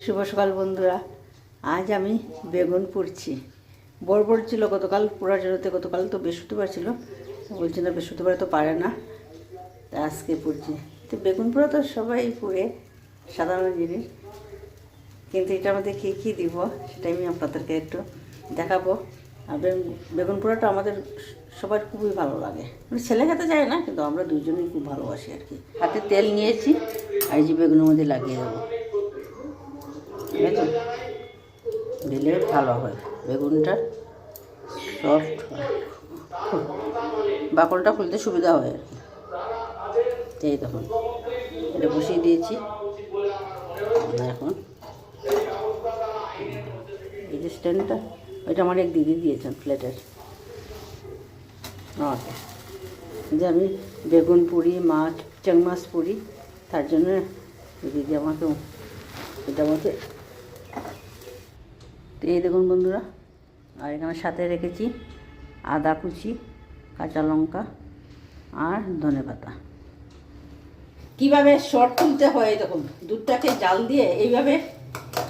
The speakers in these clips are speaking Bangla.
শুভ সকাল বন্ধুরা। আজ আমি বেগুন পুড়ছি। বড় বড় ছিল গতকাল পোড়ার জন্যতে। গতকাল তো বৃহস্পতিবার ছিল, বলছি না বৃহস্পতিবার তো পারে না, তা আজকে পুড়ছি। তো বেগুন পোড়া তো সবাই পুড়ে, সাধারণ জিনিস, কিন্তু এটার মধ্যে কী কী দিব সেটা আমি আপনাদেরকে একটু দেখাবো। আর বেগুন পোড়াটা আমাদের সবার খুবই ভালো লাগে, মানে ছেলে খেতে যায় না, কিন্তু আমরা দুজনেই খুব ভালোবাসি আর কি। হাতে তেল নিয়েছি আর এই যে বেগুনের মধ্যে লাগিয়ে দেবো, ঠিক আছে? দিলে ভালো হয়, বেগুনটা সফট হয়, বাকলটা খুলতে সুবিধা হয় আর কি। এই দেখুন, এটা বসিয়ে দিয়েছি। এখন এই যে স্ট্যান্ডটা, ওইটা আমার এক দিদি দিয়েছেন প্লেটের। আচ্ছা, যে আমি বেগুন পুরি, মাছ, চিং মাছ পুরি, তার জন্য দিদি আমাকে এটা মধ্যে। তো এই দেখুন বন্ধুরা, আর এখানে সাথে রেখেছি আদা কুচি, কাঁচা লঙ্কা আর ধনেপাতা। কীভাবে শর্ট তুলতে হয় দেখুন, দুধটাকে জাল দিয়ে এইভাবে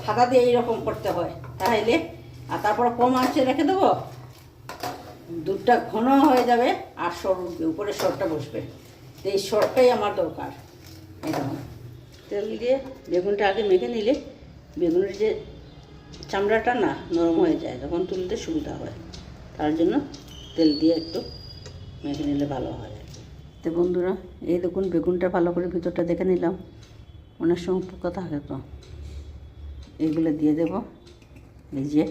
হাতা দিয়ে এইরকম করতে হয়, তাহলে আর তারপর কম আঁচে রেখে দেবো, দুধটা ঘন হয়ে যাবে আর সর উঠবে, উপরে সরটা বসবে। তো এই সরটাই আমার দরকার। এই দেখুন, তেল দিয়ে বেগুনটা আগে মেখে নিলে বেগুনের যে চামড়াটা না নরম হয়ে যায়, তখন তুলতে সুবিধা হয়, তার জন্য তেল দিয়ে একটু মেখে নিলে ভালো হয়। তো বন্ধুরা, এই দেখুন বেগুনটা ভালো করে ভিতরটা দেখে নিলাম। অনেক সময় পোকা থাকে, তো এইগুলো দিয়ে দেব। এই যে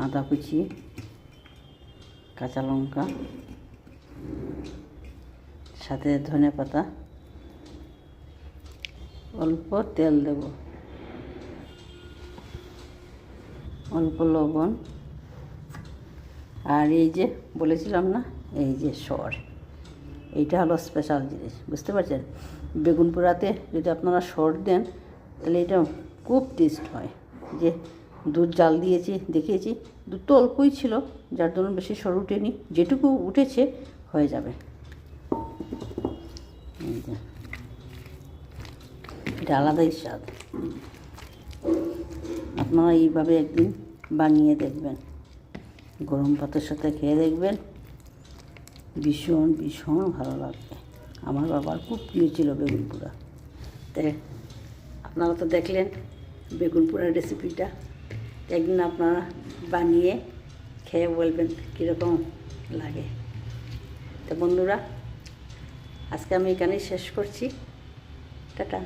আদা কুচি, কাঁচা লঙ্কা, সাথে ধনেপাতা, অল্প তেল দেব, অল্প লবণ, আর এই যে বলেছিলাম না, এই যে সর, এইটা হলো স্পেশাল জিনিস, বুঝতে পারছেন? বেগুন পোড়াতে যদি আপনারা সর দেন তাহলে এটা খুব টেস্ট হয়। যে দুধ জাল দিয়েছি, দেখিয়েছি, দুধ তো অল্পই ছিল, যার জন্য বেশি সর উঠেনি, যেটুকু উঠেছে হয়ে যাবে। এই যে এটা আলাদাই স্বাদ, আপনারা এইভাবে একদিন বানিয়ে দেখবেন, গরম ভাতের সাথে খেয়ে দেখবেন, ভীষণ ভীষণ ভালো লাগবে। আমার বাবার খুব প্রিয় ছিল বেগুন পোড়া। তাই আপনারা তো দেখলেন বেগুন পোড়ার রেসিপিটা, একদিন আপনারা বানিয়ে খেয়ে বলবেন কীরকম লাগে। তো বন্ধুরা, আজকে আমি এখানেই শেষ করছি। টাটা।